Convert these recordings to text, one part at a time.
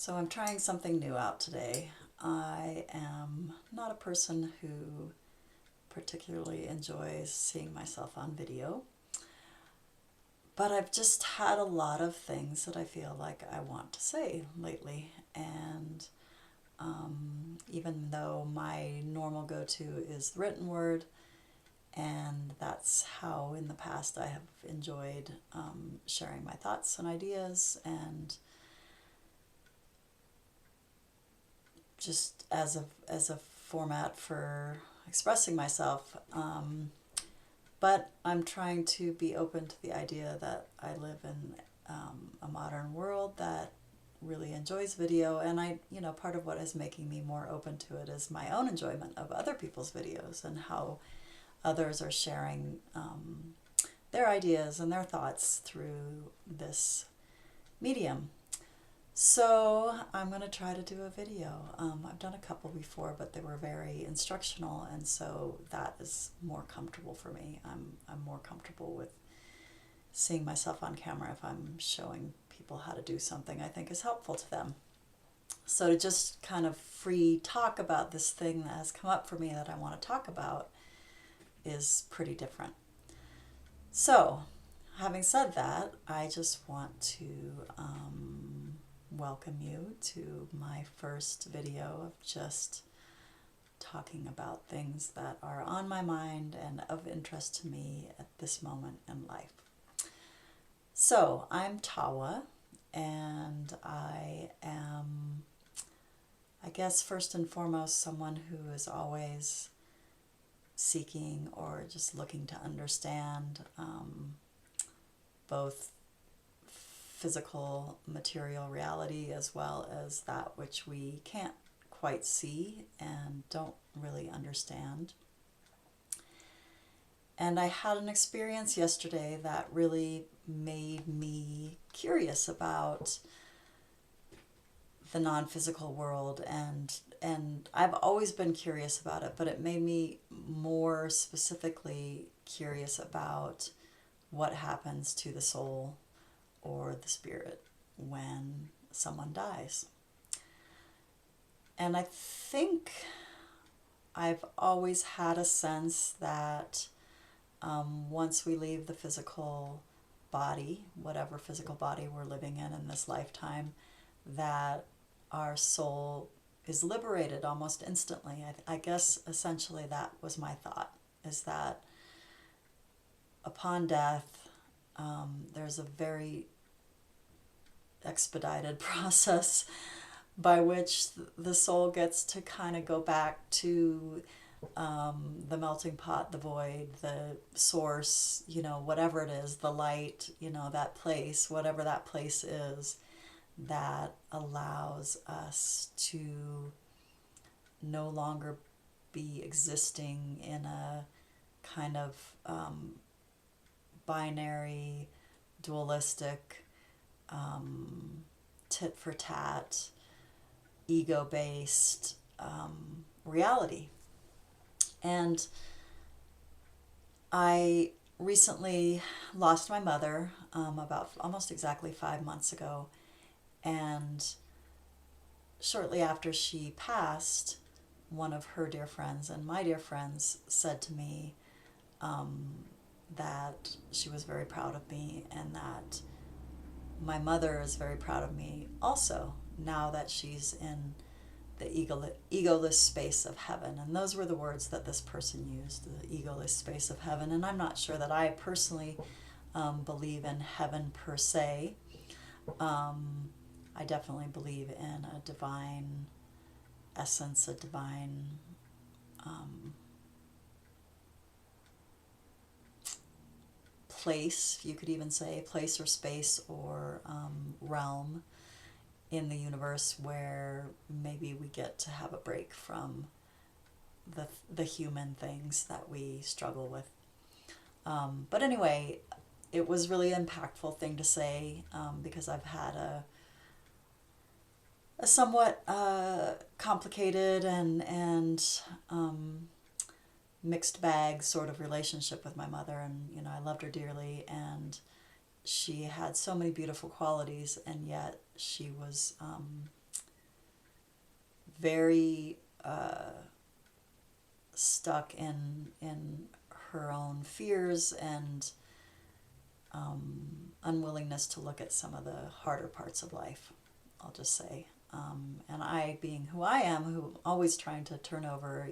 So I'm trying something new out today. I am not a person who particularly enjoys seeing myself on video, but I've just had a lot of things that I feel like I want to say lately. And even though my normal go-to is the written word, and that's how in the past I have enjoyed sharing my thoughts and ideas and just as a format for expressing myself. But I'm trying to be open to the idea that I live in a modern world that really enjoys video, and part of what is making me more open to it is my own enjoyment of other people's videos and how others are sharing their ideas and their thoughts through this medium. So I'm going to try to do a video. I've done a couple before, but they were very instructional, and so that is more comfortable for me. I'm more comfortable with seeing myself on camera if I'm showing people how to do something I think is helpful to them. So to just kind of free talk about this thing that has come up for me that I want to talk about is pretty different. So, having said that, I just want to welcome you to my first video of just talking about things that are on my mind and of interest to me at this moment in life. So, I'm Tawa, and I am, I guess, first and foremost, someone who is always seeking or just looking to understand both physical, material reality as well as that which we can't quite see and don't really understand. And I had an experience yesterday that really made me curious about the non-physical world, and I've always been curious about it, but it made me more specifically curious about what happens to the soul or the spirit when someone dies. And I think I've always had a sense that once we leave the physical body, whatever physical body we're living in this lifetime, that our soul is liberated almost instantly. I guess essentially that was my thought, is that upon death, there's a very expedited process by which the soul gets to kind of go back to the melting pot, the void, the source, whatever it is, the light, that place, whatever that place is, that allows us to no longer be existing in a kind of binary, dualistic, tit for tat, ego-based reality. And I recently lost my mother about almost exactly 5 months ago. And shortly after she passed, one of her dear friends and my dear friends said to me that she was very proud of me, and that my mother is very proud of me also, now that she's in the egoless space of heaven. And those were the words that this person used, the egoless space of heaven. And I'm not sure that I personally believe in heaven per se. I definitely believe in a divine essence, a divine place, you could even say, place or space or realm in the universe where maybe we get to have a break from the human things that we struggle with. But anyway, it was really an impactful thing to say because I've had a somewhat complicated and mixed bag sort of relationship with my mother, and I loved her dearly, and she had so many beautiful qualities, and yet she was very stuck in her own fears and unwillingness to look at some of the harder parts of life, I'll just say. And I, being who I am, who always trying to turn over,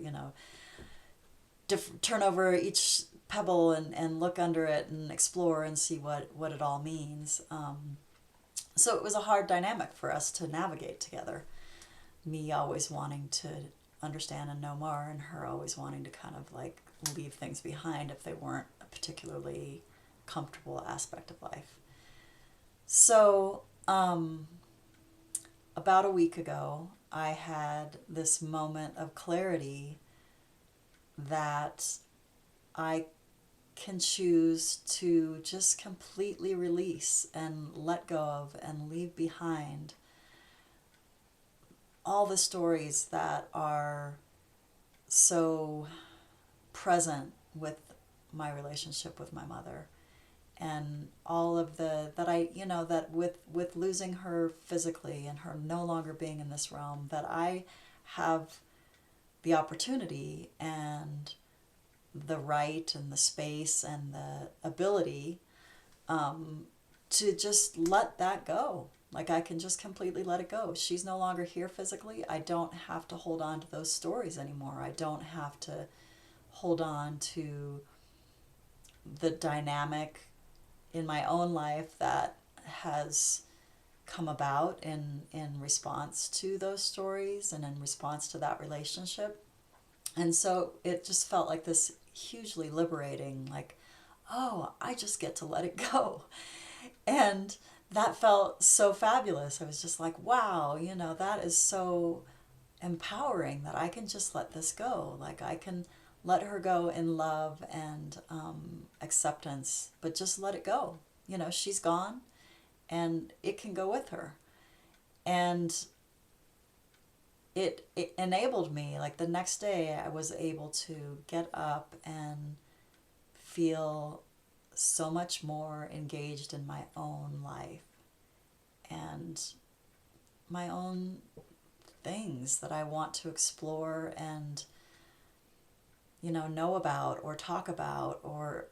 turn over each pebble and look under it and explore and see what it all means. So it was a hard dynamic for us to navigate together. Me always wanting to understand and know more, and her always wanting to kind of like leave things behind if they weren't a particularly comfortable aspect of life. So, about a week ago, I had this moment of clarity that I can choose to just completely release and let go of and leave behind all the stories that are so present with my relationship with my mother, and all of the that I that with losing her physically and her no longer being in this realm, that I have the opportunity and the right and the space and the ability to just let that go. Like, I can just completely let it go. She's no longer here physically. I don't have to hold on to those stories anymore. I don't have to hold on to the dynamic in my own life that has come about in response to those stories and in response to that relationship. And so it just felt like this hugely liberating, like, oh, I just get to let it go. And that felt so fabulous. I was just like, wow, that is so empowering that I can just let this go. Like, I can let her go in love and acceptance, but just let it go. She's gone and it can go with her. And it enabled me, like the next day I was able to get up and feel so much more engaged in my own life and my own things that I want to explore and know about or talk about or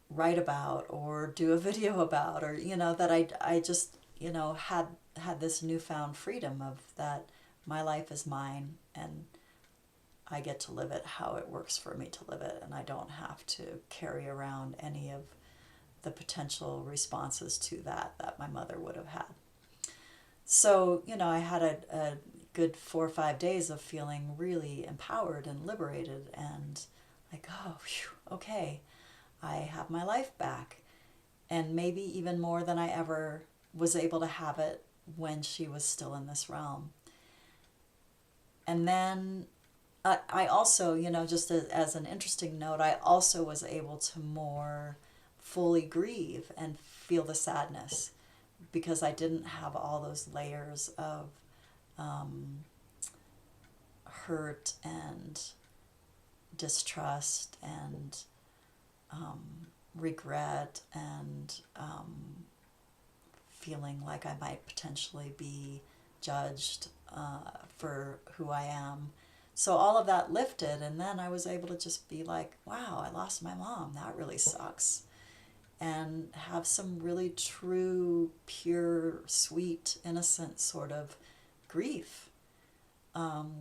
write about or do a video about, or that I just had this newfound freedom of that my life is mine and I get to live it how it works for me to live it, and I don't have to carry around any of the potential responses to that my mother would have had. So, I had a good 4 or 5 days of feeling really empowered and liberated and like, oh, whew, okay, I have my life back. And maybe even more than I ever was able to have it when she was still in this realm. And then I also, just as an interesting note, I also was able to more fully grieve and feel the sadness because I didn't have all those layers of hurt and distrust and regret and feeling like I might potentially be judged for who I am. So all of that lifted, and then I was able to just be like, wow, I lost my mom. That really sucks. And have some really true, pure, sweet, innocent sort of grief,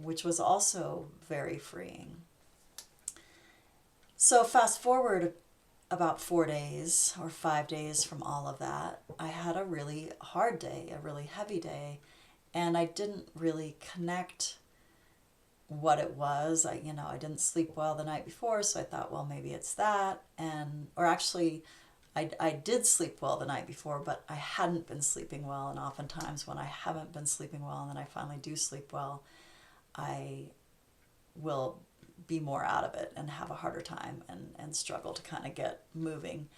which was also very freeing. So fast forward about 4 days or 5 days from all of that, I had a really hard day, a really heavy day, and I didn't really connect what it was. I didn't sleep well the night before, so I thought, well, maybe it's that. Or actually, I did sleep well the night before, but I hadn't been sleeping well. And oftentimes when I haven't been sleeping well and then I finally do sleep well, I will be more out of it and have a harder time and struggle to kind of get moving.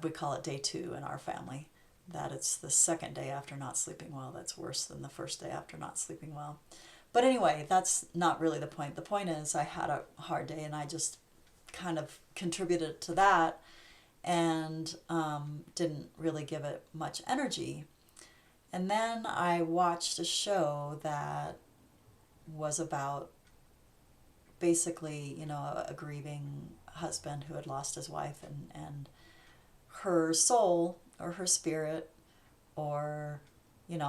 We call it day 2 in our family, that it's the second day after not sleeping well that's worse than the first day after not sleeping well. But anyway, that's not really the point. The point is I had a hard day and I just kind of contributed to that and didn't really give it much energy. And then I watched a show that was about basically, a grieving husband who had lost his wife, and her soul or her spirit, or,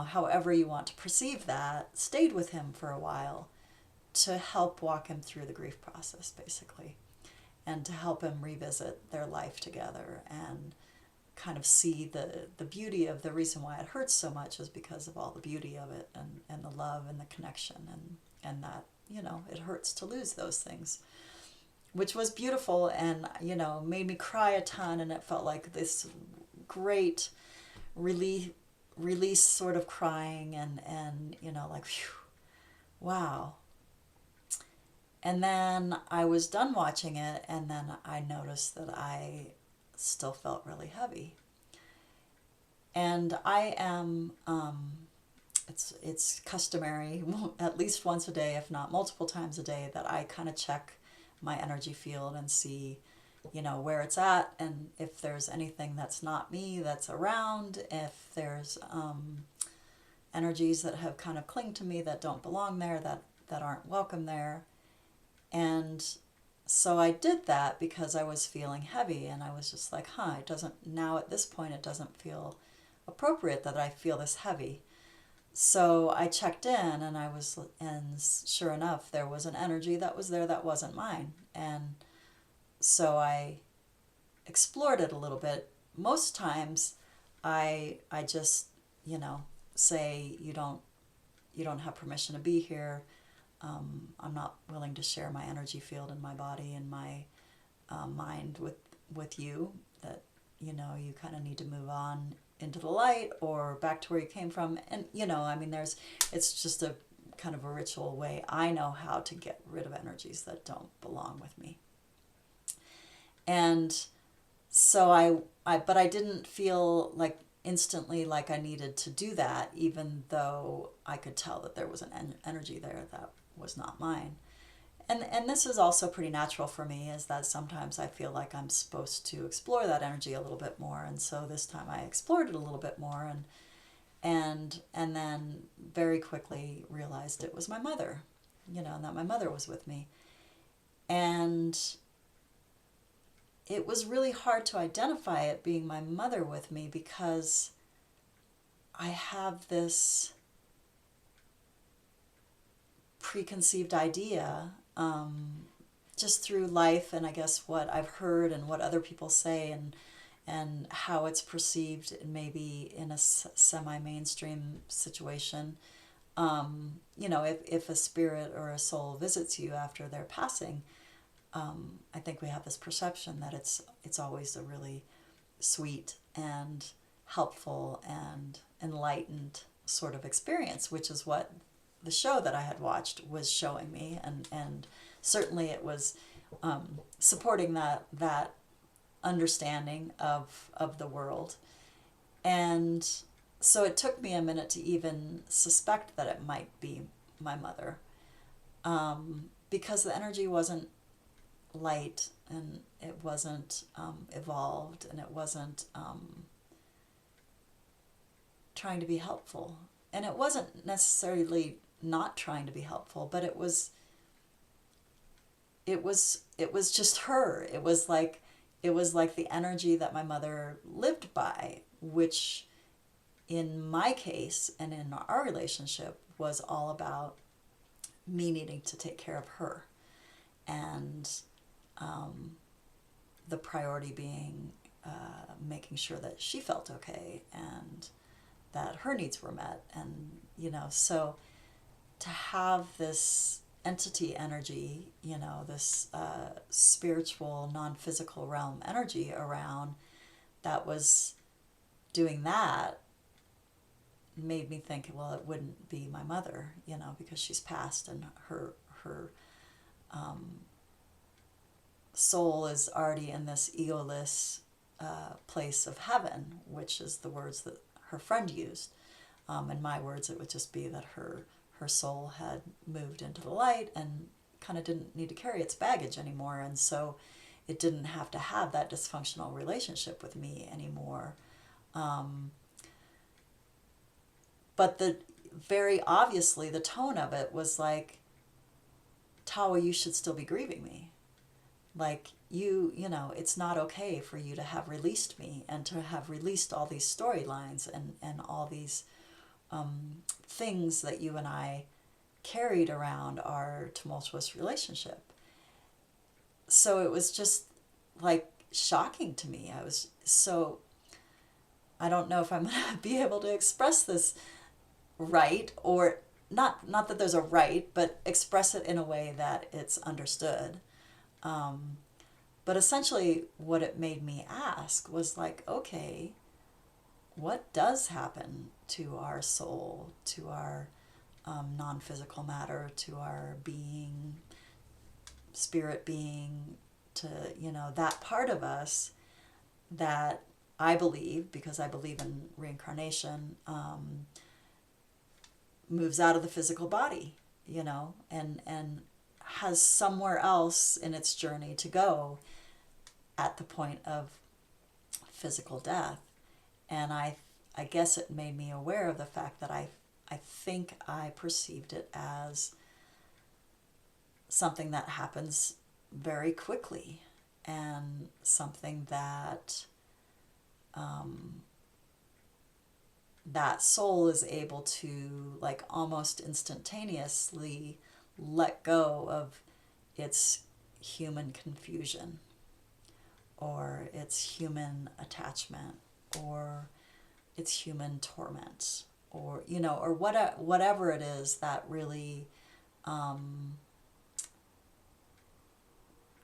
however you want to perceive that, stayed with him for a while to help walk him through the grief process, basically, and to help him revisit their life together and kind of see the beauty of the reason why it hurts so much is because of all the beauty of it, and the love and the connection, and that, it hurts to lose those things, which was beautiful, and, made me cry a ton, and it felt like this great release sort of crying, and like, phew, wow. And then I was done watching it, and then I noticed that I still felt really heavy. And I am, it's customary, at least once a day, if not multiple times a day, that I kind of check my energy field and see, where it's at, and if there's anything that's not me that's around, if there's energies that have kind of clung to me that don't belong there, that aren't welcome there. And so I did that because I was feeling heavy, and I was just like, it doesn't, now at this point, it doesn't feel appropriate that I feel this heavy. So I checked in, and sure enough, there was an energy that was there that wasn't mine. And so I explored it a little bit. Most times I just, say, you don't have permission to be here. I'm not willing to share my energy field and my body and my mind with you, that, you kind of need to move on into the light or back to where you came from. And, it's just a kind of a ritual way I know how to get rid of energies that don't belong with me. And so but I didn't feel like instantly like I needed to do that, even though I could tell that there was an energy there that was not mine. And this is also pretty natural for me, is that sometimes I feel like I'm supposed to explore that energy a little bit more. And so this time I explored it a little bit more, and then very quickly realized it was my mother, and that my mother was with me. And it was really hard to identify it being my mother with me, because I have this preconceived idea, just through life, and I guess what I've heard and what other people say, and how it's perceived maybe in a semi-mainstream situation. If a spirit or a soul visits you after their passing, I think we have this perception that it's always a really sweet and helpful and enlightened sort of experience, which is what the show that I had watched was showing me, and certainly it was supporting that understanding of the world. And so it took me a minute to even suspect that it might be my mother, because the energy wasn't light, and it wasn't evolved, and it wasn't trying to be helpful. And it wasn't necessarily not trying to be helpful, but it was just her. It was like the energy that my mother lived by, which in my case and in our relationship was all about me needing to take care of her, and the priority being making sure that she felt okay and that her needs were met. And so to have this entity energy, this spiritual, non-physical realm energy around that was doing that, made me think, well, it wouldn't be my mother, because she's passed, and her soul is already in this egoless place of heaven, which is the words that her friend used. In my words, it would just be that her soul had moved into the light and kind of didn't need to carry its baggage anymore, and so it didn't have to have that dysfunctional relationship with me anymore. but very obviously the tone of it was like, Tawa, you should still be grieving me. Like, you know, it's not okay for you to have released me and to have released all these storylines and all these things that you and I carried around our tumultuous relationship. So it was just like shocking to me. I don't know if I'm going to be able to express this right, or not that there's a right, but express it in a way that it's understood. But essentially what it made me ask was like, okay, what does happen to our soul, to our non-physical matter, to our being, spirit being, to, you know, that part of us that I believe, because I believe in reincarnation, moves out of the physical body, you know, and has somewhere else in its journey to go at the point of physical death. And I guess it made me aware of the fact that I think I perceived it as something that happens very quickly, and something that that soul is able to, like, almost instantaneously let go of its human confusion or its human attachment or its human torment, or, you know, or whatever it is that really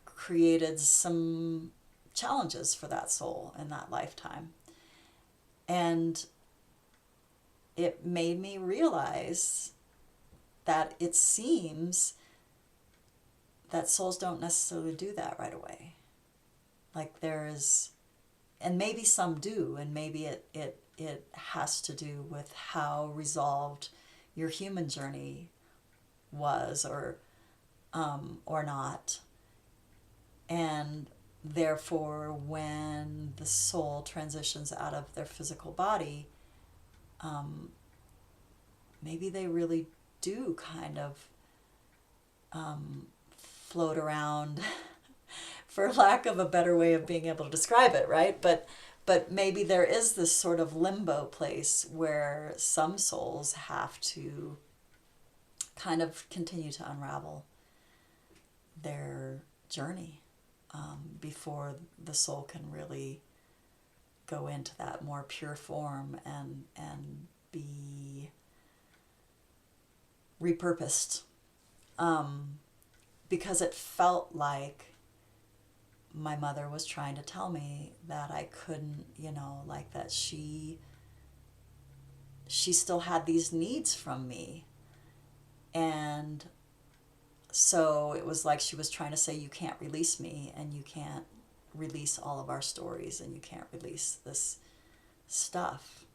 created some challenges for that soul in that lifetime. And it made me realize that it seems that souls don't necessarily do that right away. Like, there is, and maybe some do, and maybe it has to do with how resolved your human journey was, or not. And therefore, when the soul transitions out of their physical body, maybe they really do kind of float around, for lack of a better way of being able to describe it, right? But maybe there is this sort of limbo place where some souls have to kind of continue to unravel their journey before the soul can really go into that more pure form and be repurposed. Because it felt like my mother was trying to tell me that I couldn't, you know, like, that she still had these needs from me. And so it was like she was trying to say, you can't release me, and you can't release all of our stories, and you can't release this stuff,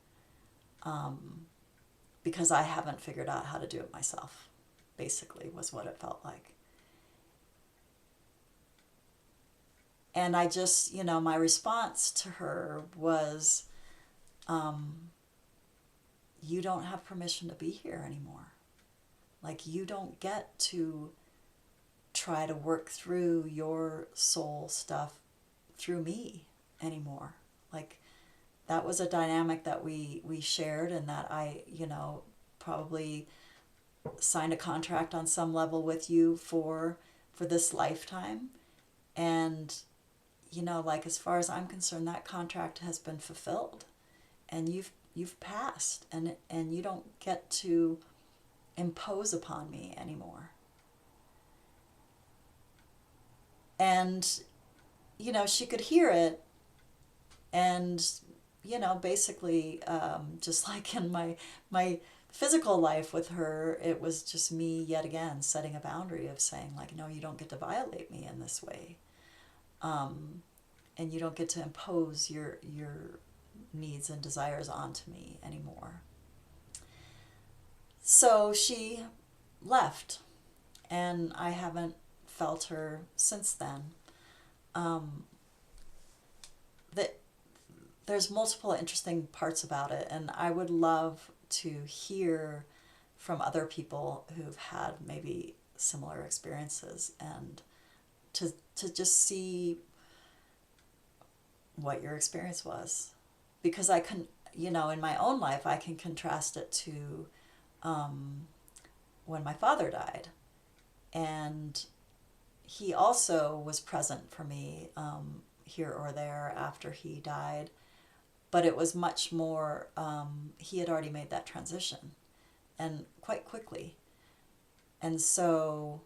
because I haven't figured out how to do it myself, basically, was what it felt like. And I just, you know, my response to her was, you don't have permission to be here anymore. Like, you don't get to try to work through your soul stuff through me anymore. Like, that was a dynamic that we shared, and that I, you know, probably signed a contract on some level with you for this lifetime. And, you know, like, as far as I'm concerned, that contract has been fulfilled, and you've passed, and you don't get to impose upon me anymore. And, you know, she could hear it, and, you know, basically, just like in my physical life with her, it was just me yet again setting a boundary of saying, like, no, you don't get to violate me in this way, and you don't get to impose your needs and desires onto me anymore. So she left, and I haven't felt her since then. There's multiple interesting parts about it, and I would love to hear from other people who've had maybe similar experiences, and to just see what your experience was. Because I can, in my own life, I can contrast it to when my father died. And he also was present for me here or there after he died. But it was much more, he had already made that transition, and quite quickly. And so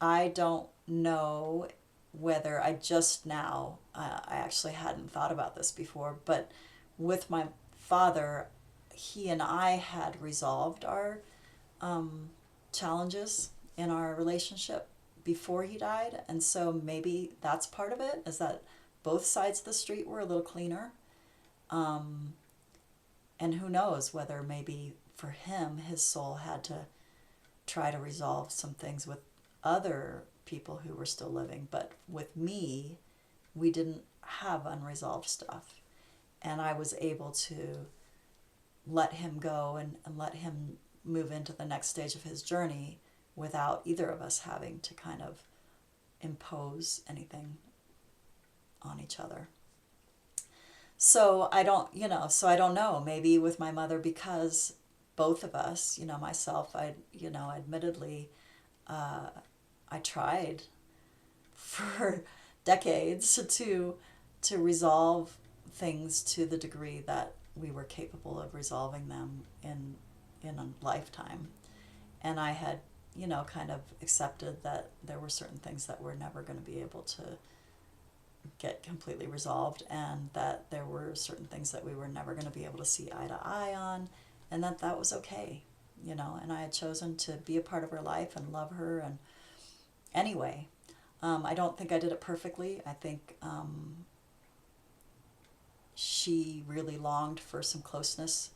I don't know whether I just now, I actually hadn't thought about this before, but with my father, he and I had resolved our challenges in our relationship before he died. And so maybe that's part of it, is that both sides of the street were a little cleaner. And who knows whether maybe for him, his soul had to try to resolve some things with other people who were still living. But with me, we didn't have unresolved stuff. And I was able to let him go and let him move into the next stage of his journey without either of us having to kind of impose anything on each other. So I don't know, maybe with my mother, because both of us, myself, admittedly, I tried for decades to resolve things to the degree that we were capable of resolving them in a lifetime. And I had, kind of accepted that there were certain things that were never going to be able to get completely resolved, and that there were certain things that we were never going to be able to see eye to eye on, and that was okay, and I had chosen to be a part of her life and love her. And anyway, I don't think I did it perfectly. I think she really longed for some closeness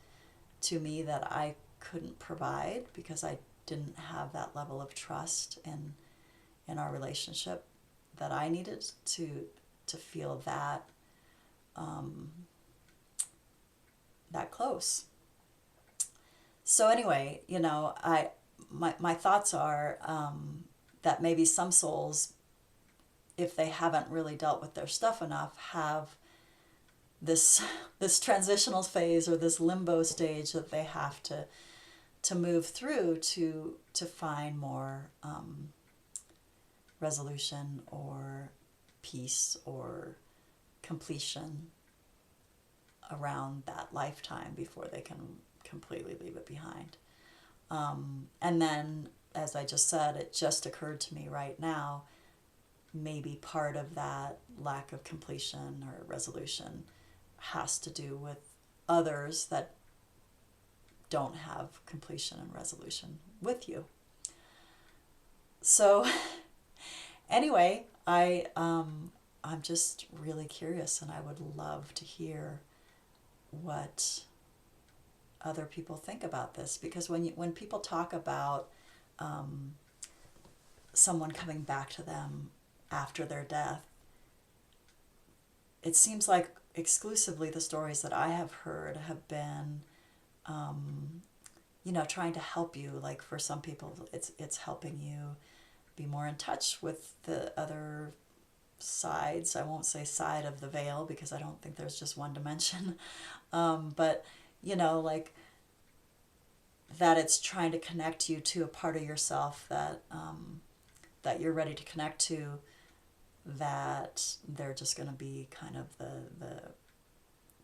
to me that I couldn't provide, because I didn't have that level of trust in our relationship that I needed to feel that that close. So anyway, my thoughts are that maybe some souls, if they haven't really dealt with their stuff enough, have this transitional phase, or this limbo stage, that they have to move through to find more resolution or peace or completion around that lifetime before they can completely leave it behind. And then, as I just said, it just occurred to me right now, maybe part of that lack of completion or resolution has to do with others that don't have completion and resolution with you. So anyway, I'm just really curious, and I would love to hear what other people think about this, because when people talk about someone coming back to them after their death, it seems like exclusively the stories that I have heard have been trying to help you. Like, for some people, it's helping you be more in touch with the other sides. I won't say side of the veil, because I don't think there's just one dimension. But, like, that it's trying to connect you to a part of yourself that that you're ready to connect to, that they're just going to be kind of the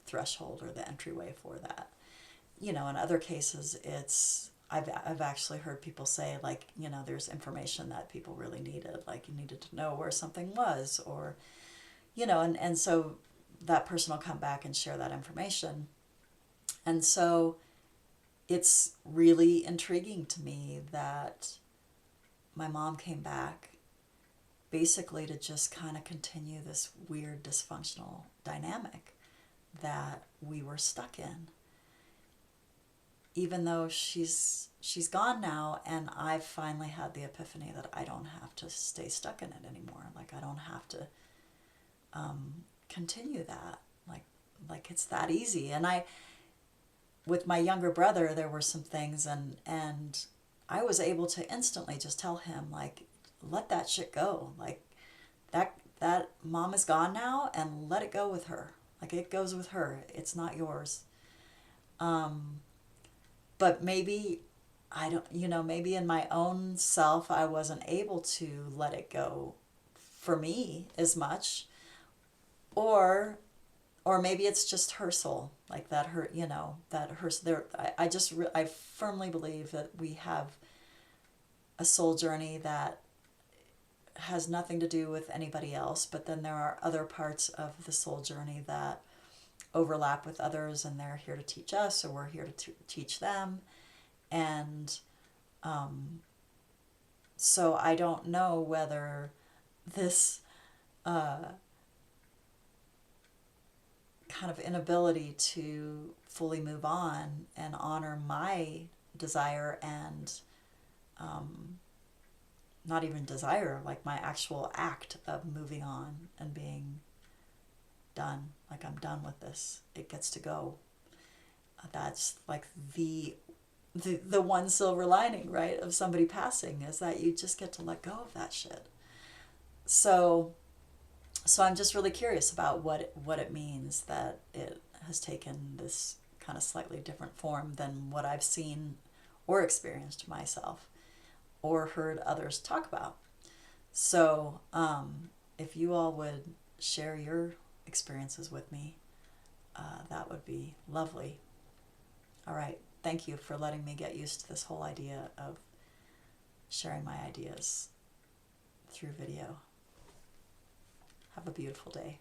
threshold or the entryway for that. In other cases, I've actually heard people say, like, there's information that people really needed, like you needed to know where something was, or, and so that person will come back and share that information. And so it's really intriguing to me that my mom came back basically to just kind of continue this weird dysfunctional dynamic that we were stuck in. Even though she's gone now, and I've finally had the epiphany that I don't have to stay stuck in it anymore. Like, I don't have to continue that. Like it's that easy. And with my younger brother, there were some things, and I was able to instantly just tell him, like, let that shit go. Like, that mom is gone now, and let it go with her. Like, it goes with her. It's not yours. But maybe I don't, maybe in my own self, I wasn't able to let it go for me as much, or maybe it's just her soul, like that her, that her there. I firmly believe that we have a soul journey that has nothing to do with anybody else, but then there are other parts of the soul journey that overlap with others, and they're here to teach us, or we're here to teach them. And so I don't know whether this kind of inability to fully move on and honor my desire, and not even desire, like my actual act of moving on and being done, like I'm done with this, it gets to go. That's like the one silver lining, right, of somebody passing, is that you just get to let go of that shit. So I'm just really curious about what it means that it has taken this kind of slightly different form than what I've seen or experienced myself or heard others talk about. So if you all would share your experiences with me, that would be lovely. All right. Thank you for letting me get used to this whole idea of sharing my ideas through video. Have a beautiful day.